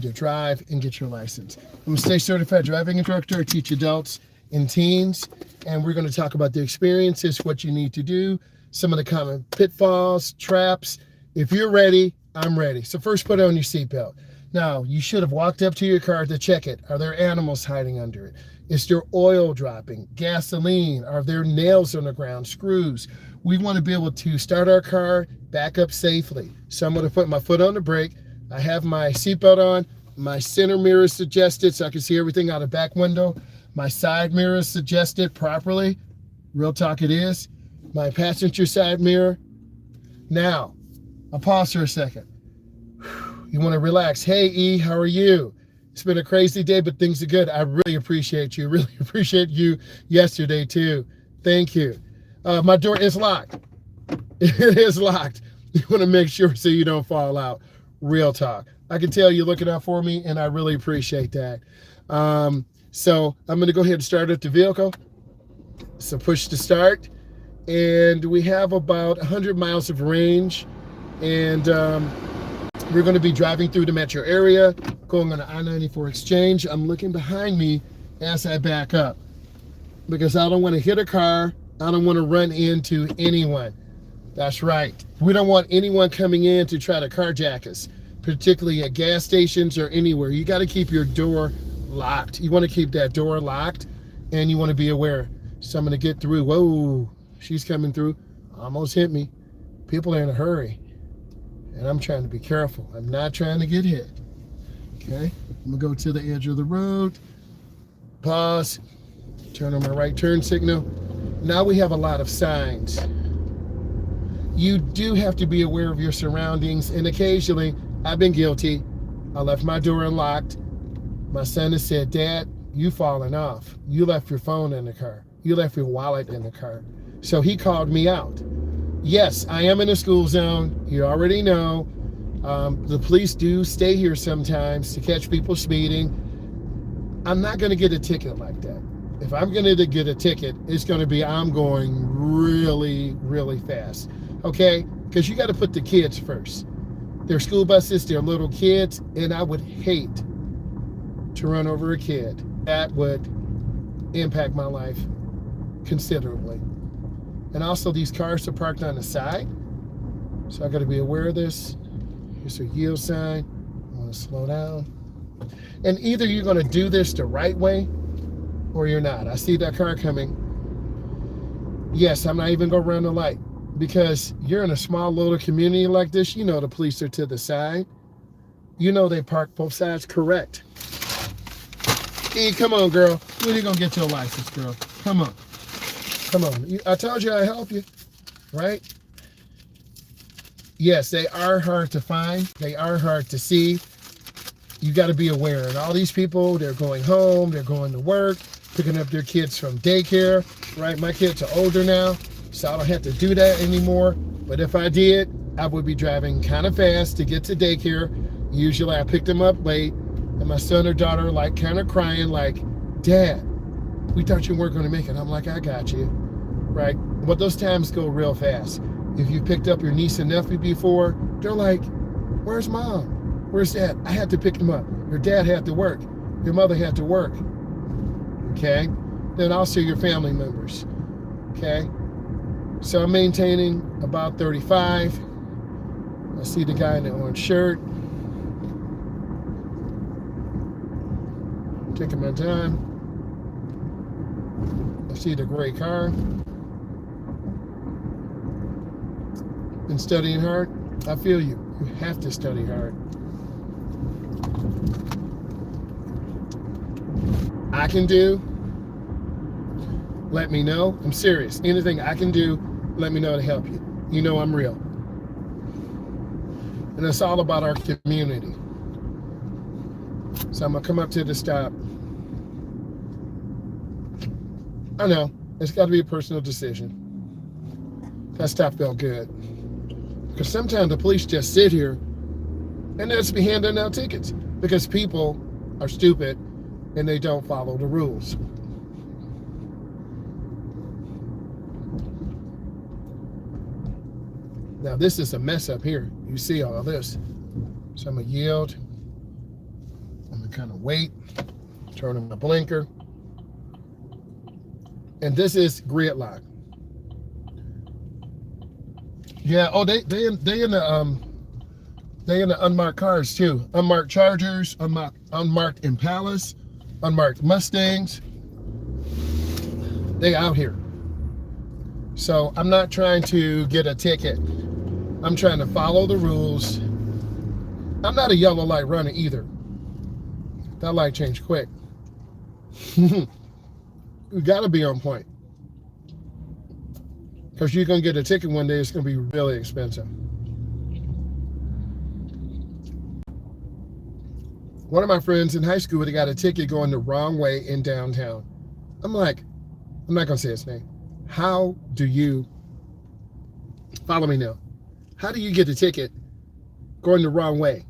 to drive and get your license. I'm a state certified driving instructor. I teach adults and teens, and we're going to talk about the experiences, what you need to do, some of the common pitfalls, traps. If you're ready, I'm ready. So first, put on your seatbelt. Now, you should have walked up to your car to check it. Are there animals hiding under it? Is there oil dropping? Gasoline? Are there nails on the ground? Screws? We want to be able to start our car, back up safely. So I'm going to put my foot on the brake. I have my seatbelt on. My center mirror is adjusted so I can see everything out of the back window. My side mirror is adjusted properly. Real talk it is. My passenger side mirror. Now, I'll pause for a second. You want to relax. Hey, E, how are you? It's been a crazy day, but things are good. I really appreciate you. Really appreciate you yesterday, too. Thank you. My door is locked. It is locked. You want to make sure so you don't fall out. Real talk. I can tell you're looking out for me, and I really appreciate that. So I'm going to go ahead and start up the vehicle. So push to start. And we have about 100 miles of range. And we're going to be driving through the metro area, going on the I-94 exchange. I'm looking behind me as I back up because I don't want to hit a car. I don't want to run into anyone. That's right. We don't want anyone coming in to try to carjack us, particularly at gas stations or anywhere. You got to keep your door locked. You want to keep that door locked, and you want to be aware. So I'm going to get through. Whoa, she's coming through. Almost hit me. People are in a hurry, and I'm trying to be careful. I'm not trying to get hit. Okay, I'm going to go to the edge of the road, pause, turn on my right turn signal. Now we have a lot of signs. You do have to be aware of your surroundings, and occasionally, I've been guilty. I left my door unlocked. My son has said, Dad, you falling off. You left your phone in the car. You left your wallet in the car. So he called me out. Yes, I am in a school zone. You already know. The police do stay here sometimes to catch people speeding. I'm not going to get a ticket like that. If I'm going to get a ticket, it's going to be I'm going really, really fast. Okay? Because you got to put the kids first. They're school buses, they're little kids, and I would hate to run over a kid. That would impact my life considerably. And also, these cars are parked on the side, so I got to be aware of this. Here's a yield sign. I want to slow down. And either you're going to do this the right way or you're not. I see that car coming. Yes, I'm not even going to run the light because you're in a small little community like this. You know the police are to the side. You know they park both sides correct. E, come on, girl. When are you going to get your license, girl? Come on. Come on. I told you I'd help you, right? Yes, they are hard to find. They are hard to see. You got to be aware. And all these people, they're going home, they're going to work, picking up their kids from daycare, right? My kids are older now, so I don't have to do that anymore. But if I did, I would be driving kind of fast to get to daycare. Usually I picked them up late, and my son or daughter like kind of crying like, Dad, we thought you weren't going to make it. I'm like, I got you, right? But those times go real fast. If you picked up your niece and nephew before, they're like, where's Mom? Where's Dad? I had to pick them up. Your dad had to work. Your mother had to work. Okay? Then also your family members. Okay? So I'm maintaining about 35. I see the guy in the orange shirt. Taking my time. I see the gray car. Been studying hard? I feel you. You have to study hard. I can do, let me know. I'm serious. Anything I can do, let me know to help you. You know I'm real. And it's all about our community. So I'm going to come up to the stop. I know, it's got to be a personal decision. That stop felt good. Because sometimes the police just sit here and they'll just be handing out tickets because people are stupid and they don't follow the rules. Now this is a mess up here. You see all this. So I'm gonna yield. to kind of wait, turn on the blinker. And this is gridlock. Yeah, oh, they in the unmarked cars too. Unmarked Chargers, unmarked Impalas, unmarked Mustangs. They out here. So I'm not trying to get a ticket. I'm trying to follow the rules. I'm not a yellow light runner either. That light changed quick. You gotta be on point. Because you're gonna get a ticket one day, it's gonna be really expensive. One of my friends in high school, they got a ticket going the wrong way in downtown. I'm like, I'm not gonna say his name. How do you, follow me now, how do you get a ticket going the wrong way,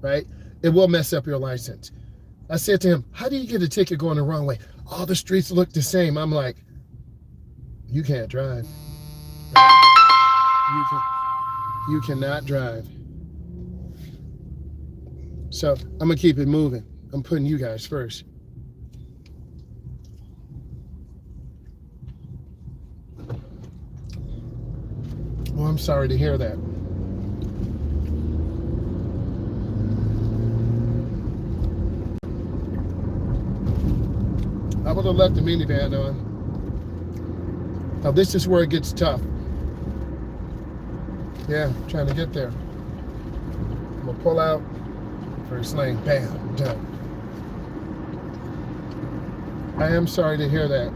right? It will mess up your license. I said to him, how do you get a ticket going the wrong way? All the streets look the same. I'm like, you can't drive. You cannot drive. So I'm gonna keep it moving. I'm putting you guys first. Well, I'm sorry to hear that. I would have left the minivan on. Now this is where it gets tough. Yeah, trying to get there. I'm gonna pull out, first lane, bam, done. I am sorry to hear that.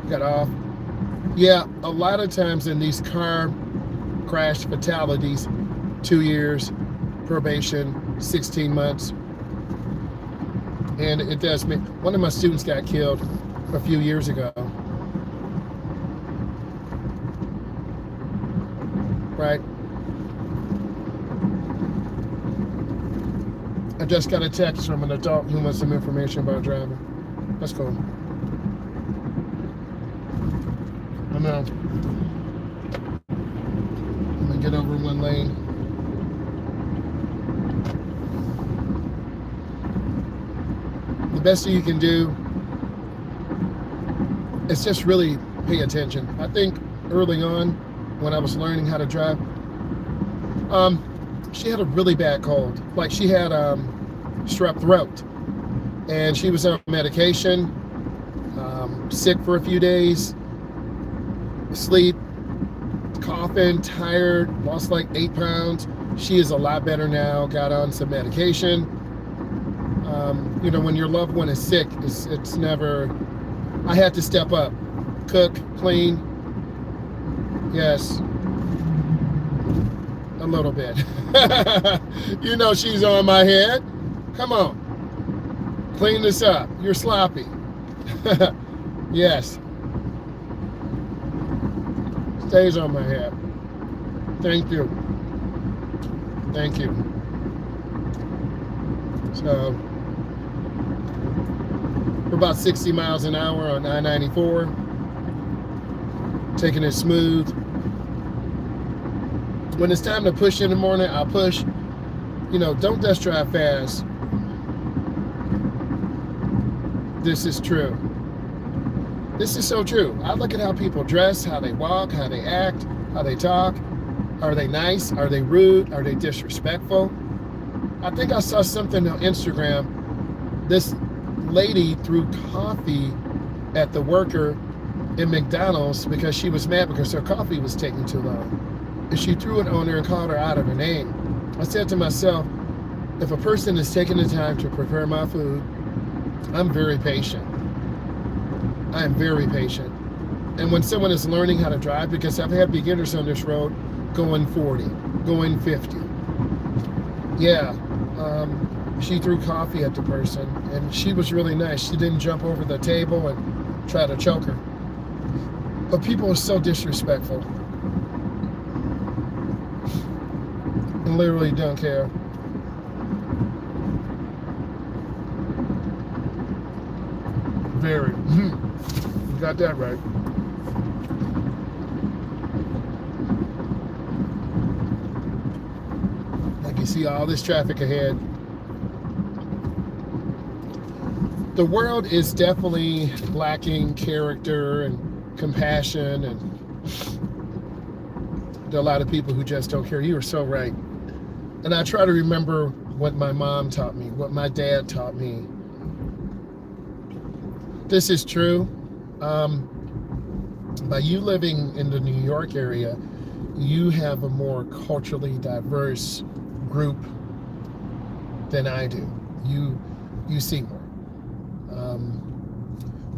Got off. Yeah, a lot of times in these car crash fatalities, 2 years, probation, 16 months. And it does make, one of my students got killed a few years ago. Right? I just got a text from an adult who wants some information about driving. That's cool. I know. I'm gonna get over one lane. The best thing you can do is just really pay attention. I think early on, when I was learning how to drive, she had a really bad cold. Like she had strep throat, and she was on medication, sick for a few days, sleep, coughing, tired, lost like 8 pounds. She is a lot better now, got on some medication. You know, when your loved one is sick, it's never, I had to step up, cook, clean. Yes, a little bit. You know she's on my head. Come on, clean this up. You're sloppy. Yes. Stays on my head. Thank you. Thank you. So, we're about 60 miles an hour on I-94. Taking it smooth. When it's time to push in the morning, I'll push. You know, don't just drive fast. This is true. This is so true. I look at how people dress, how they walk, how they act, how they talk. Are they nice? Are they rude? Are they disrespectful? I think I saw something on Instagram. This lady threw coffee at the worker in McDonald's because she was mad because her coffee was taking too long. And she threw it on her and called her out of her name. I said to myself, if a person is taking the time to prepare my food, I'm very patient. I am very patient. And when someone is learning how to drive, because I've had beginners on this road going 40, going 50. Yeah, she threw coffee at the person, and she was really nice. She didn't jump over the table and try to choke her. But people are so disrespectful and literally don't care. Very. You got that right. You see all this traffic ahead. The world is definitely lacking character and compassion, and there are a lot of people who just don't care. You are so right. And I try to remember what my mom taught me, what my dad taught me. This is true. By you living in the New York area, you have a more culturally diverse group than I do. You see more.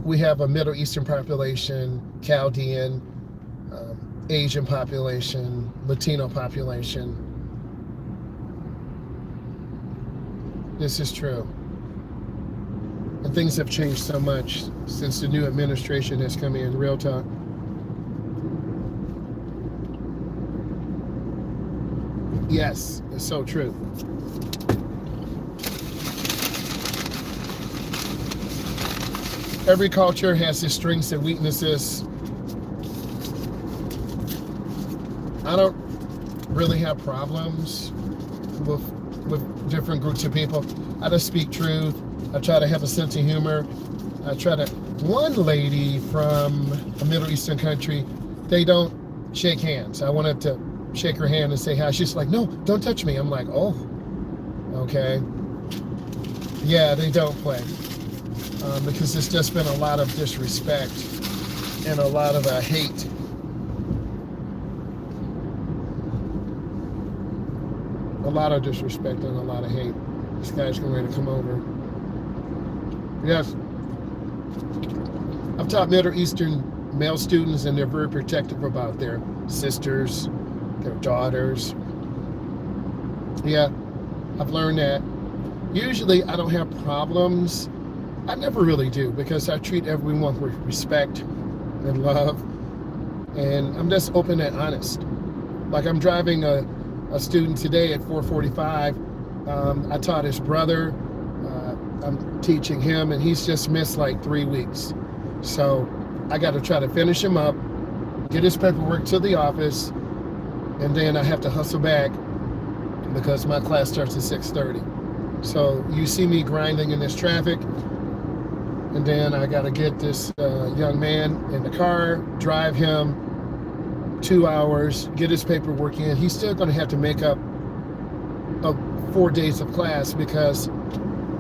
We have a Middle Eastern population, Chaldean, Asian population, Latino population. This is true. And things have changed so much since the new administration has come in. Real talk. Yes, it's so true. Every culture has its strengths and weaknesses. I don't really have problems with different groups of people. I just speak truth. I try to have a sense of humor. I try to. One lady from a Middle Eastern country, they don't shake hands. I wanted to shake her hand and say hi. She's like, no, don't touch me. I'm like, oh, okay. Yeah, they don't play. Because there's just been a lot of disrespect and a lot of hate. A lot of disrespect and a lot of hate. This guy's getting ready to come over. Yes. I've taught Middle Eastern male students, and they're very protective about their sisters, their daughters. Yeah, I've learned that. Usually I don't have problems. I never really do, because I treat everyone with respect and love, and I'm just open and honest. Like, I'm driving a student today at 4:45. I taught his brother. I'm teaching him, and he's just missed like 3 weeks. So I got to try to finish him up, get his paperwork to the office, and then I have to hustle back because my class starts at 6:30. So you see me grinding in this traffic. And then I got to get this young man in the car, drive him 2 hours, get his paperwork in. He's still going to have to make up 4 days of class because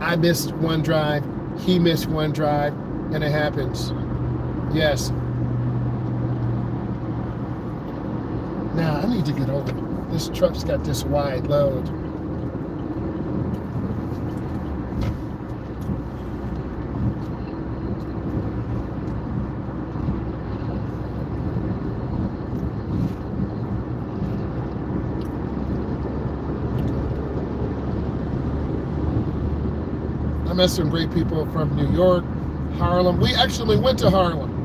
I missed one drive, he missed one drive, and it happens. Yes. Now, I need to get over it. This truck's got this wide load. I met some great people from New York, Harlem. We actually went to Harlem.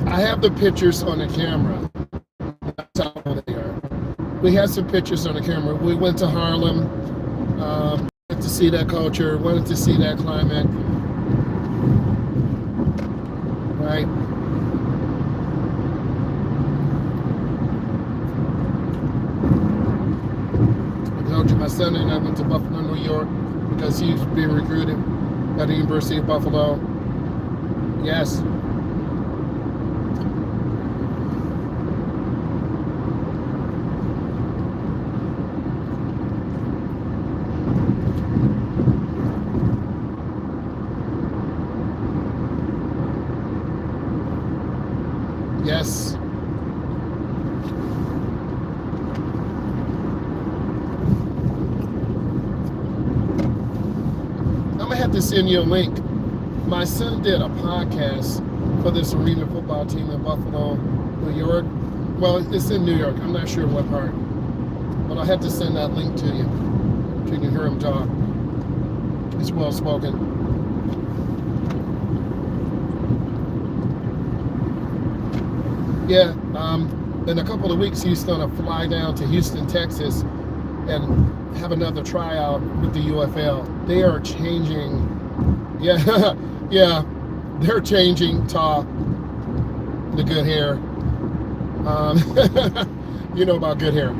I have the pictures on the camera. That's how they are. We had some pictures on the camera. We went to Harlem, wanted to see that culture, wanted to see that climate. Right? I told you my son and I went to Buffalo, New York, because he's being recruited at the University of Buffalo. Yes. Yes. I have to send you a link. My son did a podcast for this arena football team in Buffalo, New York. Well, it's in New York. I'm not sure what part. But I'll have to send that link to you so you can hear him talk. He's well spoken. Yeah, in a couple of weeks he's gonna fly down to Houston, Texas, and have another tryout with the UFL. They are changing. Yeah, yeah, they're changing to the good hair. You know about good hair.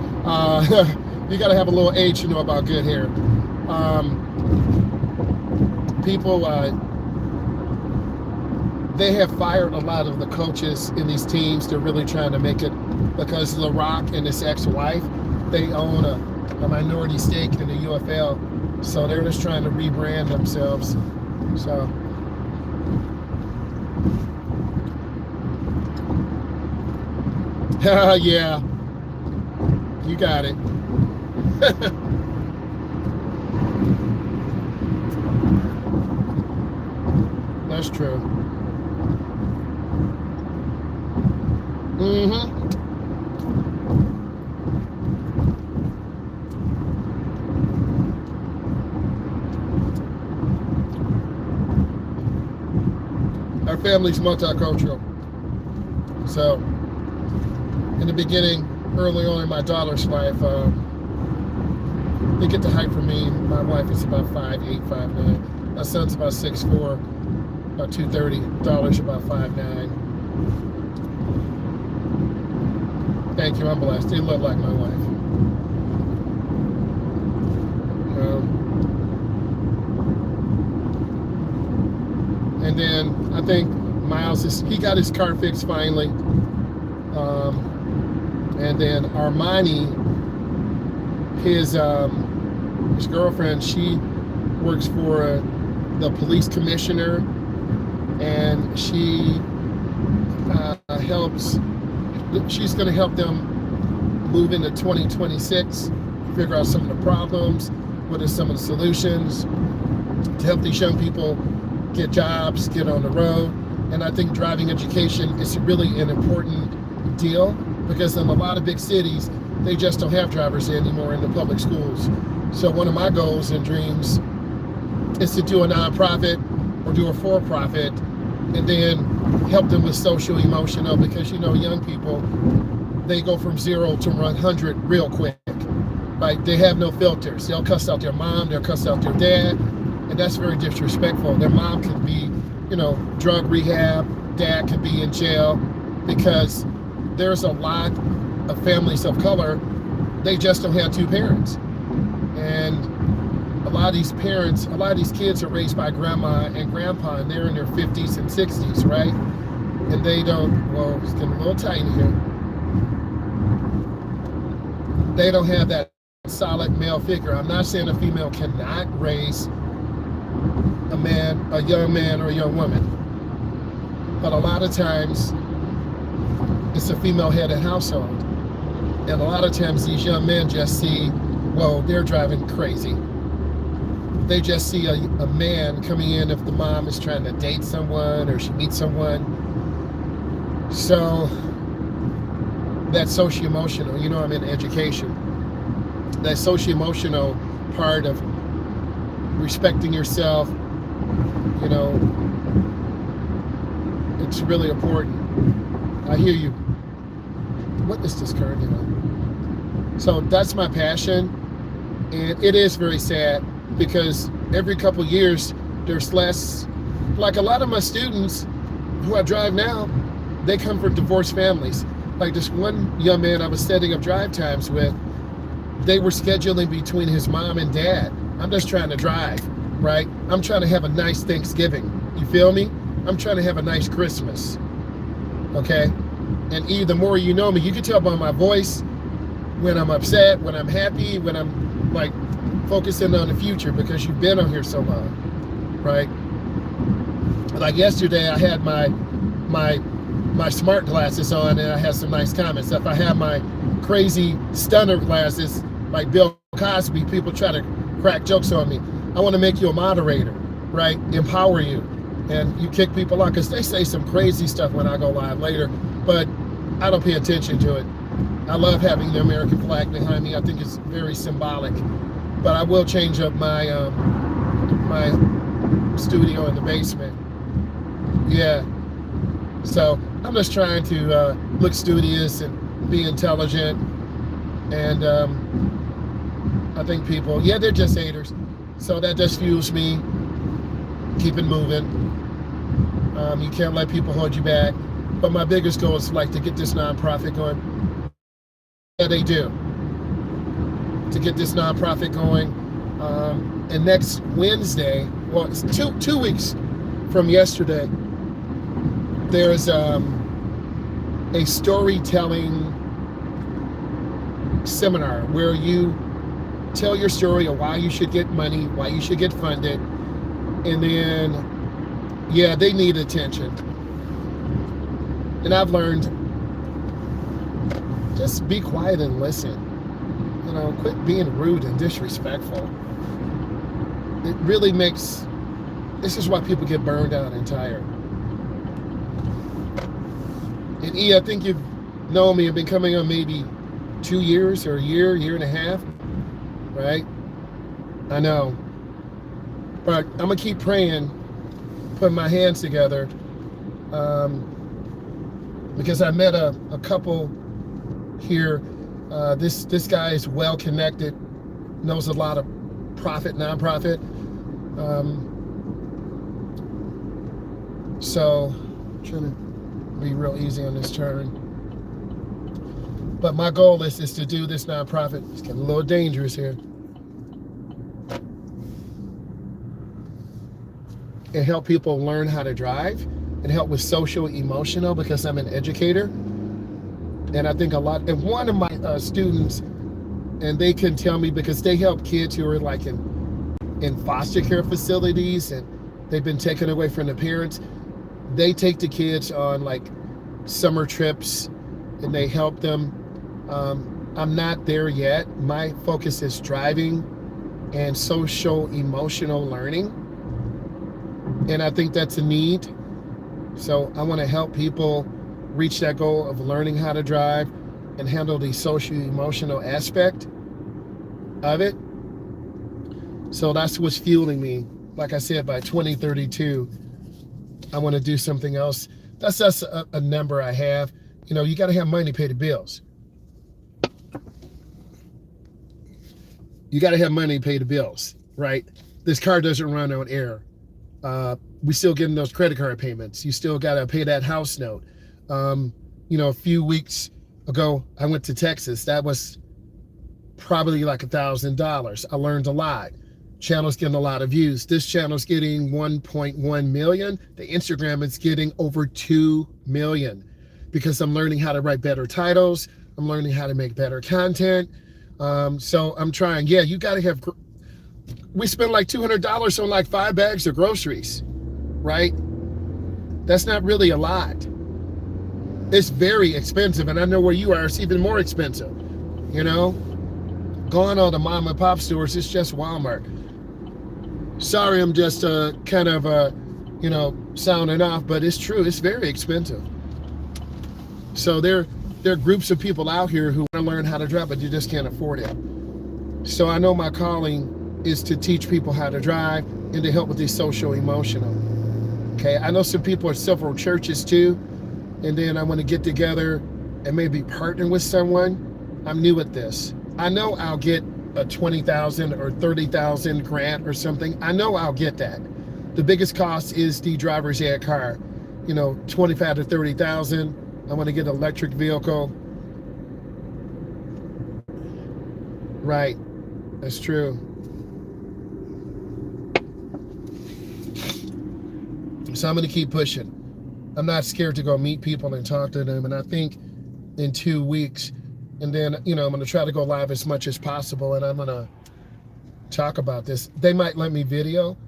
You got to have a little age to know about good hair. People, they have fired a lot of the coaches in these teams. They're really trying to make it because The Rock and his ex-wife, they own a minority stake in the UFL. So they're just trying to rebrand themselves. So. Yeah, you got it. That's true. Our family's multicultural. So, in the beginning, early on in my daughter's life, they get the height for me. My wife is about 5'8", 5'9". My son's about 6'4", about 230. Daughter's about 5'9". Thank you, I'm blessed. They look like my wife. And then I think Myles he got his car fixed finally. And then Armani, his girlfriend, she works for the police commissioner, and she she's going to help them move into 2026, figure out some of the problems, what are some of the solutions to help these young people get jobs, get on the road. And I think driving education is really an important deal, because in a lot of big cities, they just don't have drivers anymore in the public schools. So one of my goals and dreams is to do a nonprofit or do a for-profit, and then help them with social emotional, because young people, they go from 0 to 100 real quick. Like, they have no filters. They'll cuss out their mom, they'll cuss out their dad, and that's very disrespectful. Their mom could be, drug rehab, dad could be in jail, because there's a lot of families of color, they just don't have two parents. And a lot of these kids are raised by grandma and grandpa, and they're in their 50s and 60s, right? And they don't, well, it's getting a little tight here. They don't have that solid male figure. I'm not saying a female cannot raise a young man or a young woman, but a lot of times it's a female-headed household. And a lot of times these young men just see, well, they're driving crazy. They just see a man coming in if the mom is trying to date someone or she meets someone. So that socio-emotional, I'm in education. That socio-emotional part of respecting yourself, it's really important. I hear you. What is this car doing? So that's my passion, and it is very sad, because every couple years there's less. Like, a lot of my students who I drive now, they come from divorced families. Like this one young man I was setting up drive times with, they were scheduling between his mom and dad. I'm just trying to drive, right? I'm trying to have a nice Thanksgiving. You feel me? I'm trying to have a nice Christmas, okay? And the more you know me, you can tell by my voice when I'm upset, when I'm happy, when I'm like focusing on the future, because you've been on here so long, right? Like yesterday, I had my smart glasses on, and I had some nice comments. If I have my crazy stunner glasses, like Bill Cosby, people try to crack jokes on me. I want to make you a moderator, right? Empower you. And you kick people out, because they say some crazy stuff when I go live later, but I don't pay attention to it. I love having the American flag behind me. I think it's very symbolic. But I will change up my my studio in the basement. Yeah. So I'm just trying to look studious and be intelligent. And I think people, they're just haters. So that just fuels me. Keep it moving. You can't let people hold you back. But my biggest goal is to get this nonprofit going. Yeah, they do. to get this nonprofit going. And next Wednesday, well, it's two weeks from yesterday, there's a storytelling seminar where you tell your story of why you should get money, why you should get funded, and then, yeah, they need attention. And I've learned, just be quiet and listen. You know, quit being rude and disrespectful. It really makes, this is why people get burned out and tired. And E, I think you've known me, I've been coming on maybe 2 years or a year and a half, right? I know. But I'm gonna keep praying, putting my hands together, because I met a couple here. This guy is well connected, knows a lot of nonprofit. So I'm trying to be real easy on this turn. But my goal is to do this nonprofit. It's getting a little dangerous here. And help people learn how to drive and help with social emotional, because I'm an educator. And I think a lot, and one of my students, and they can tell me, because they help kids who are like in foster care facilities and they've been taken away from the parents. They take the kids on like summer trips and they help them. I'm not there yet. My focus is driving and social emotional learning. And I think that's a need. So I want to help people reach that goal of learning how to drive and handle the social emotional aspect of it. So that's what's fueling me. Like I said, by 2032, I want to do something else. That's a number I have. You know, you got to have money to pay the bills. You got to have money to pay the bills, right? This car doesn't run on air. We still getting those credit card payments. You still got to pay that house note. You know, a few weeks ago, I went to Texas. That was probably like $1,000. I learned a lot. Channel's getting a lot of views. This channel's getting 1.1 million. The Instagram is getting over 2 million because I'm learning how to write better titles. I'm learning how to make better content. So I'm trying. Yeah, you got to have, we spend like $200 on like 5 bags of groceries, right? That's not really a lot. It's very expensive, and I know where you are, it's even more expensive, you know? Going on to mom and pop stores, it's just Walmart. Sorry, I'm just kind of, you know, sounding off, but it's true, it's very expensive. So there are groups of people out here who want to learn how to drive, but you just can't afford it. So I know my calling is to teach people how to drive and to help with the social emotional. Okay, I know some people at several churches too, and then I want to get together and maybe partner with someone. I'm new at this. I know I'll get a $20,000 or $30,000 grant or something. I know I'll get that. The biggest cost is the driver's ed car. You know, $25,000 to $30,000. I want to get an electric vehicle. Right, that's true. So I'm going to keep pushing. I'm not scared to go meet people and talk to them. And I think in 2 weeks, and then, you know, I'm going to try to go live as much as possible. And I'm going to talk about this. They might let me video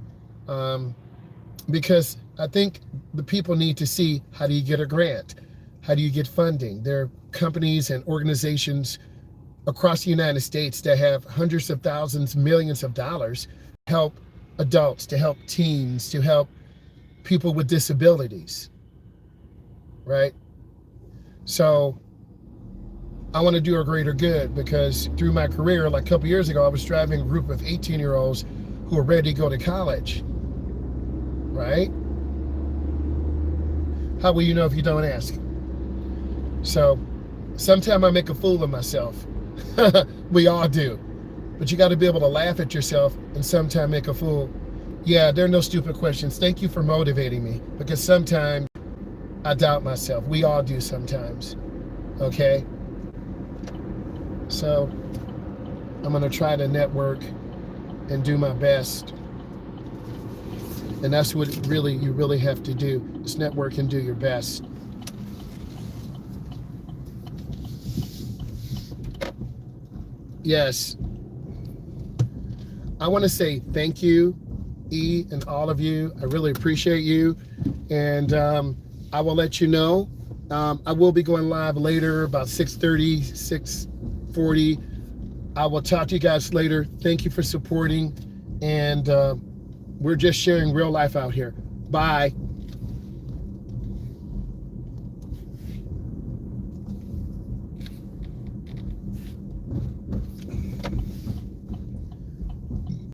because I think the people need to see, how do you get a grant? How do you get funding? There are companies and organizations across the United States that have hundreds of thousands, millions of dollars to help adults, to help teens, to help people with disabilities, right? So I want to do a greater good, because through my career, like a couple years ago, I was driving a group of 18-year-olds who were ready to go to college, right? How will you know if you don't ask? So sometimes I make a fool of myself. We all do. But you got to be able to laugh at yourself and sometimes make a fool. Yeah, there are no stupid questions. Thank you for motivating me, because sometimes I doubt myself. We all do sometimes, okay? So I'm going to try to network and do my best. And that's what you really have to do, is network and do your best. Yes. I want to say thank you, E, and all of you. I really appreciate you. And I will let you know. I will be going live later, about 6:30, 6:40. I will talk to you guys later. Thank you for supporting. And we're just sharing real life out here. Bye.